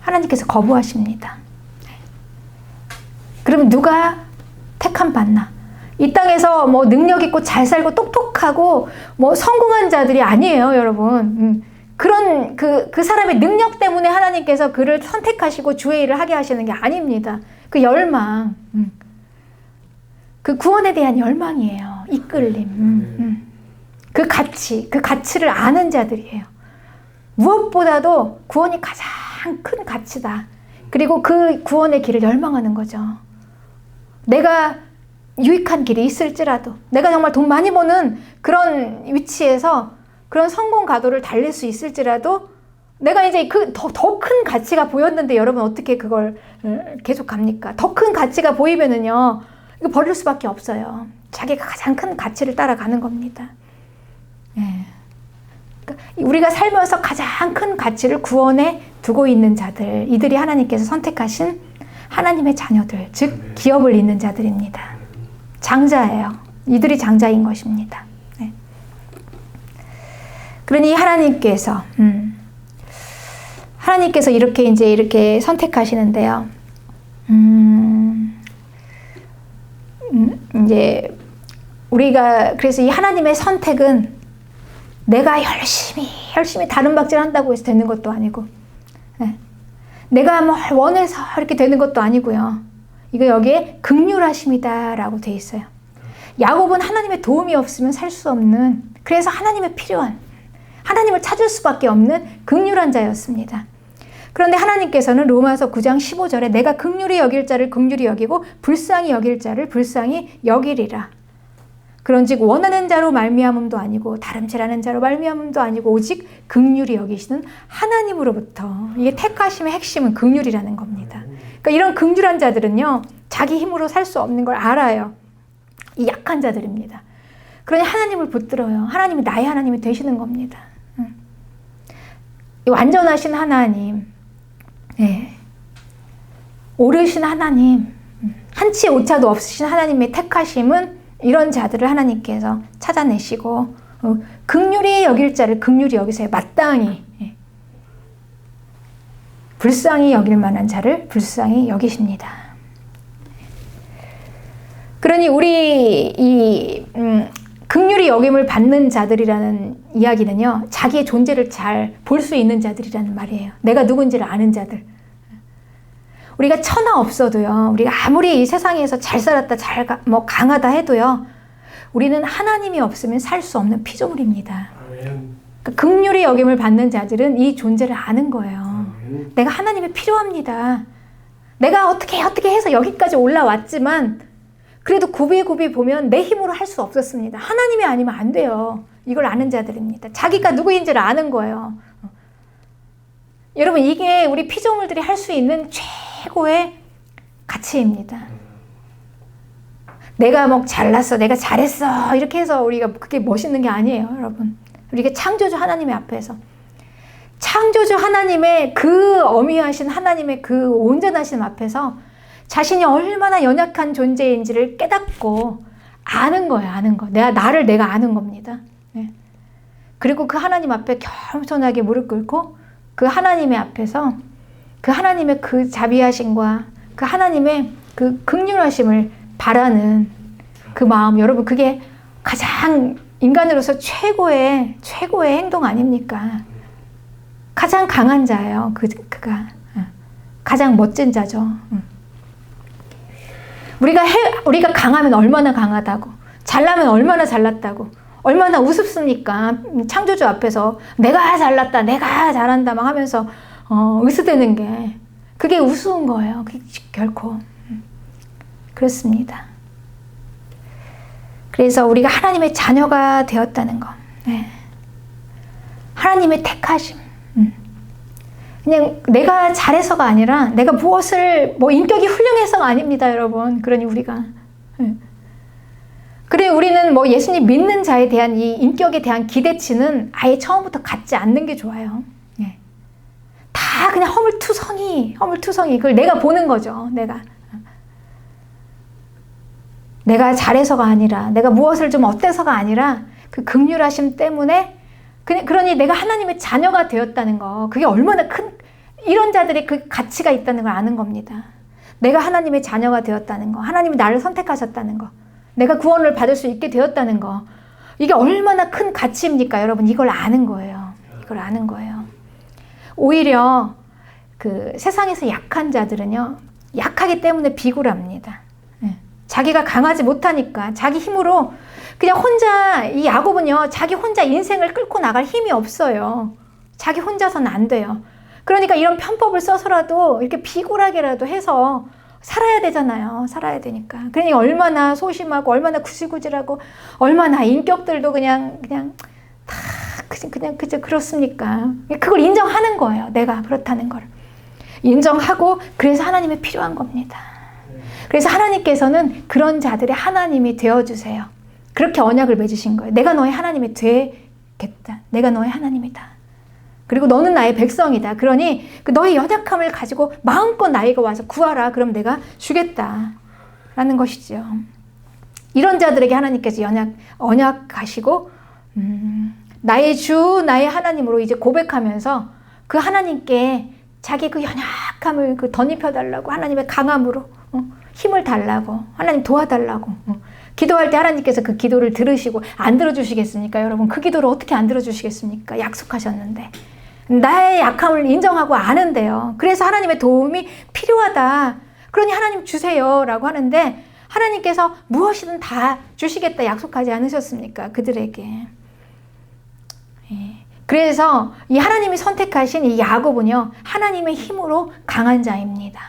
하나님께서 거부하십니다. 그러면 누가 택함받나? 이 땅에서 뭐 능력 있고 잘 살고 똑똑하고 뭐 성공한 자들이 아니에요, 여러분. 그런 그 사람의 능력 때문에 하나님께서 그를 선택하시고 주의 일을 하게 하시는 게 아닙니다. 그 열망, 그 구원에 대한 열망이에요. 이끌림, 그 가치를 아는 자들이에요. 무엇보다도 구원이 가장 큰 가치다. 그리고 그 구원의 길을 열망하는 거죠. 내가 유익한 길이 있을지라도, 내가 정말 돈 많이 버는 그런 위치에서 그런 성공 가도를 달릴 수 있을지라도 내가 이제 더 큰 가치가 보였는데 여러분 어떻게 그걸 계속 갑니까? 더 큰 가치가 보이면은요, 이거 버릴 수밖에 없어요. 자기가 가장 큰 가치를 따라가는 겁니다. 예. 그러니까 우리가 살면서 가장 큰 가치를 구원에 두고 있는 자들, 이들이 하나님께서 선택하신 하나님의 자녀들, 즉 기업을 잇는 자들입니다. 장자예요. 이들이 장자인 것입니다. 네. 그러니 하나님께서 이렇게 선택하시는데요. 이제 우리가 그래서 이 하나님의 선택은 내가 열심히 다른 박질 한다고 해서 되는 것도 아니고, 네. 내가 뭐 원해서 이렇게 되는 것도 아니고요. 이거 여기에 긍휼하심이다라고 돼 있어요. 야곱은 하나님의 도움이 없으면 살 수 없는, 그래서 하나님의 필요한, 하나님을 찾을 수밖에 없는 긍휼한 자였습니다. 그런데 하나님께서는 로마서 9장 15절에 내가 긍휼히 여길 자를 긍휼히 여기고 불쌍히 여길 자를 불쌍히 여기리라. 그런즉 원하는 자로 말미암음도 아니고 다름질하는 자로 말미암음도 아니고 오직 긍휼히 여기시는 하나님으로부터. 이게 택하심의 핵심은 긍휼이라는 겁니다. 그러니까 이런 긍휼한 자들은요, 자기 힘으로 살 수 없는 걸 알아요. 이 약한 자들입니다. 그러니 하나님을 붙들어요. 하나님이 나의 하나님이 되시는 겁니다. 이 완전하신 하나님, 네. 오르신 하나님, 한치 오차도 없으신 하나님의 택하심은 이런 자들을 하나님께서 찾아내시고 긍휼히 여길 자를 긍휼히 여기세요. 마땅히 불쌍히 여길 만한 자를 불쌍히 여기십니다. 그러니 우리 이 긍휼히 여김을 받는 자들이라는 이야기는요, 자기의 존재를 잘 볼 수 있는 자들이라는 말이에요. 내가 누군지를 아는 자들. 우리가 천하 없어도요, 우리가 아무리 이 세상에서 잘 살았다, 뭐 강하다 해도요, 우리는 하나님이 없으면 살 수 없는 피조물입니다. 그러니까 긍휼히 여김을 받는 자들은 이 존재를 아는 거예요. 내가 하나님이 필요합니다. 내가 어떻게 해서 여기까지 올라왔지만 그래도 굽이 보면 내 힘으로 할 수 없었습니다. 하나님이 아니면 안 돼요. 이걸 아는 자들입니다. 자기가 누구인지를 아는 거예요. 여러분, 이게 우리 피조물들이 할 수 있는 최고의 가치입니다. 내가 뭐 잘났어, 내가 잘했어, 이렇게 해서 우리가 그게 멋있는 게 아니에요, 여러분. 우리가 창조주 하나님의 앞에서, 창조주 하나님의 그 어미하신 하나님의 그 온전하신 앞에서 자신이 얼마나 연약한 존재인지를 깨닫고 아는 거예요, 아는 거. 나를 내가 아는 겁니다. 네. 그리고 그 하나님 앞에 겸손하게 무릎 꿇고 그 하나님의 앞에서 그 하나님의 그 자비하심과 그 하나님의 그 긍휼하심을 바라는 그 마음, 여러분, 그게 가장 인간으로서 최고의 행동 아닙니까? 가장 강한 자예요. 그가 가장 멋진 자죠. 우리가 강하면 얼마나 강하다고, 잘나면 얼마나 잘났다고, 얼마나 우습습니까? 창조주 앞에서 내가 잘났다, 내가 잘한다 막 하면서 으스대는 게, 그게 우스운 거예요. 결코. 그렇습니다. 그래서 우리가 하나님의 자녀가 되었다는 거, 네. 하나님의 택하심, 그냥 내가 잘해서가 아니라 내가 무엇을 인격이 훌륭해서가 아닙니다, 여러분. 그러니 우리가 그래, 우리는 뭐 예수님 믿는 자에 대한 이 인격에 대한 기대치는 아예 처음부터 갖지 않는 게 좋아요. 네. 다 그냥 허물투성이 그걸 내가 보는 거죠. 내가 잘해서가 아니라, 내가 무엇을 좀 어때서가 아니라 그 긍휼하심 때문에, 그러니 내가 하나님의 자녀가 되었다는 거, 그게 얼마나 큰, 이런 자들의 그 가치가 있다는 걸 아는 겁니다. 내가 하나님의 자녀가 되었다는 거, 하나님이 나를 선택하셨다는 거, 내가 구원을 받을 수 있게 되었다는 거, 이게 얼마나 큰 가치입니까, 여러분? 이걸 아는 거예요. 이걸 아는 거예요. 오히려 그 세상에서 약한 자들은요, 약하기 때문에 비굴합니다. 자기가 강하지 못하니까 자기 힘으로 그냥 혼자, 이 야곱은요, 자기 혼자 인생을 끌고 나갈 힘이 없어요. 자기 혼자서는 안 돼요. 그러니까 이런 편법을 써서라도 이렇게 비굴하게라도 해서 살아야 되잖아요. 살아야 되니까. 그러니 얼마나 소심하고 얼마나 구질구질하고 얼마나 인격들도 그냥 다 그냥 그저 그렇습니까? 그걸 인정하는 거예요. 내가 그렇다는 걸. 인정하고 그래서 하나님이 필요한 겁니다. 그래서 하나님께서는 그런 자들의 하나님이 되어주세요. 그렇게 언약을 맺으신 거예요. 내가 너의 하나님이 되겠다. 내가 너의 하나님이다. 그리고 너는 나의 백성이다. 그러니 그 너의 연약함을 가지고 마음껏 나에게 와서 구하라. 그럼 내가 주겠다. 라는 것이죠. 이런 자들에게 하나님께서 언약하시고 나의 주, 나의 하나님으로 이제 고백하면서 그 하나님께 자기 그 연약함을 덧입혀달라고 하나님의 강함으로 힘을 달라고 하나님 도와달라고 기도할 때 하나님께서 그 기도를 들으시고 안 들어주시겠습니까? 여러분 그 기도를 어떻게 안 들어주시겠습니까? 약속하셨는데 나의 약함을 인정하고 아는데요. 그래서 하나님의 도움이 필요하다. 그러니 하나님 주세요 라고 하는데 하나님께서 무엇이든 다 주시겠다 약속하지 않으셨습니까? 그들에게. 그래서 이 하나님이 선택하신 이 야곱은요, 하나님의 힘으로 강한 자입니다.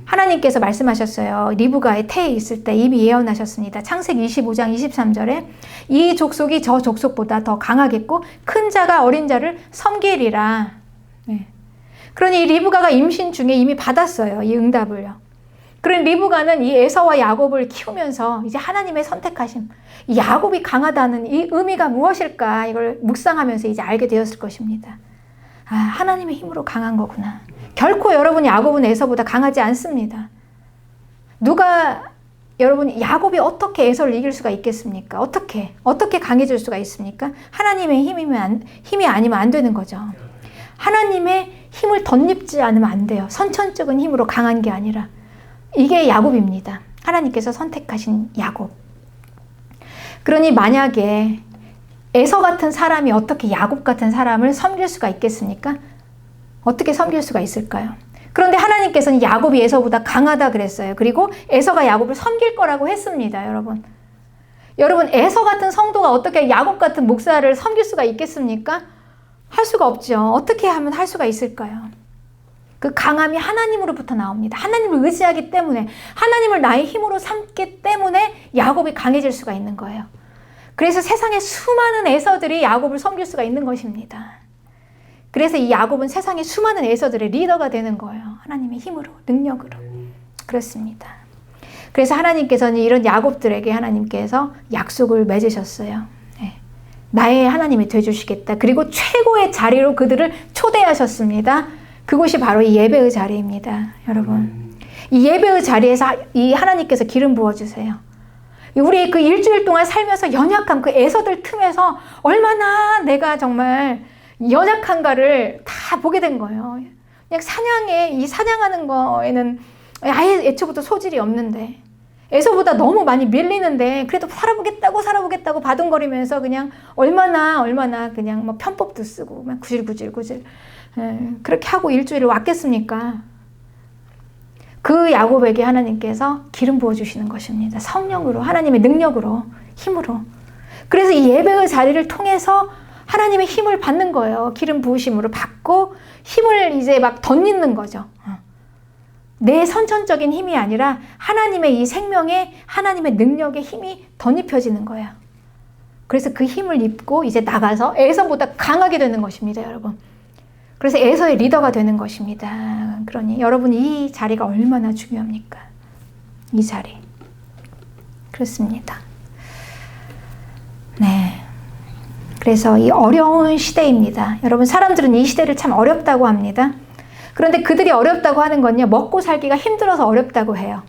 하나님께서 말씀하셨어요. 리브가의 태에 있을 때 이미 예언하셨습니다. 창세기 25장 23절에 이 족속이 저 족속보다 더 강하겠고 큰 자가 어린 자를 섬기리라. 그러니 이 리브가가 임신 중에 이미 받았어요. 이 응답을요. 그런 리브가는 이 에서와 야곱을 키우면서 이제 하나님의 선택하심, 이 야곱이 강하다는 이 의미가 무엇일까 이걸 묵상하면서 이제 알게 되었을 것입니다. 아, 하나님의 힘으로 강한 거구나. 결코 여러분 야곱은 에서보다 강하지 않습니다. 여러분 야곱이 어떻게 에서를 이길 수가 있겠습니까? 어떻게 강해질 수가 있습니까? 하나님의 힘이 아니면 안 되는 거죠. 하나님의 힘을 덧입지 않으면 안 돼요. 선천적인 힘으로 강한 게 아니라. 이게 야곱입니다. 하나님께서 선택하신 야곱. 그러니 만약에 에서 같은 사람이 어떻게 야곱 같은 사람을 섬길 수가 있겠습니까? 어떻게 섬길 수가 있을까요? 그런데 하나님께서는 야곱이 에서보다 강하다 그랬어요. 그리고 에서가 야곱을 섬길 거라고 했습니다. 여러분 에서 같은 성도가 어떻게 야곱 같은 목사를 섬길 수가 있겠습니까? 할 수가 없죠. 어떻게 하면 할 수가 있을까요? 그 강함이 하나님으로부터 나옵니다. 하나님을 의지하기 때문에, 하나님을 나의 힘으로 삼기 때문에 야곱이 강해질 수가 있는 거예요. 그래서 세상에 수많은 에서들이 야곱을 섬길 수가 있는 것입니다. 그래서 이 야곱은 세상에 수많은 에서들의 리더가 되는 거예요. 하나님의 힘으로, 능력으로. 그렇습니다. 그래서 하나님께서는 이런 야곱들에게 하나님께서 약속을 맺으셨어요. 나의 하나님이 되어주시겠다. 그리고 최고의 자리로 그들을 초대하셨습니다. 그곳이 바로 이 예배의 자리입니다. 여러분. 이 예배의 자리에서 이 하나님께서 기름 부어주세요. 우리 그 일주일 동안 살면서 연약한 그 에서들 틈에서 얼마나 내가 정말 연약한가를 다 보게 된 거예요. 그냥 사냥하는 거에는 아예 애초부터 소질이 없는데, 에서보다 너무 많이 밀리는데, 그래도 살아보겠다고 바둥거리면서 그냥 얼마나 그냥 뭐 편법도 쓰고, 막 구질구질. 그렇게 하고 일주일을 왔겠습니까? 그 야곱에게 하나님께서 기름 부어주시는 것입니다. 성령으로, 하나님의 능력으로, 힘으로. 그래서 이 예배의 자리를 통해서 하나님의 힘을 받는 거예요. 기름 부으심으로 받고 힘을 이제 막 덧입는 거죠. 내 선천적인 힘이 아니라 하나님의 이 생명에, 하나님의 능력의 힘이 덧입혀지는 거예요. 그래서 그 힘을 입고 이제 나가서 에서보다 강하게 되는 것입니다, 여러분. 그래서 에서의 리더가 되는 것입니다. 그러니 여러분 이 자리가 얼마나 중요합니까? 이 자리. 그렇습니다. 네. 그래서 이 어려운 시대입니다. 여러분 사람들은 이 시대를 참 어렵다고 합니다. 그런데 그들이 어렵다고 하는 건요, 먹고 살기가 힘들어서 어렵다고 해요.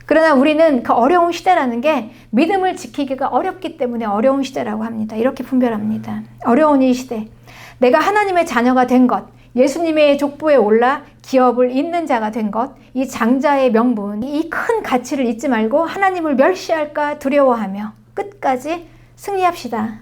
그러나 우리는 그 어려운 시대라는 게 믿음을 지키기가 어렵기 때문에 어려운 시대라고 합니다. 이렇게 분별합니다. 어려운 이 시대. 내가 하나님의 자녀가 된 것, 예수님의 족보에 올라 기업을 잇는 자가 된 것, 이 장자의 명분, 이 큰 가치를 잊지 말고 하나님을 멸시할까 두려워하며 끝까지 승리합시다.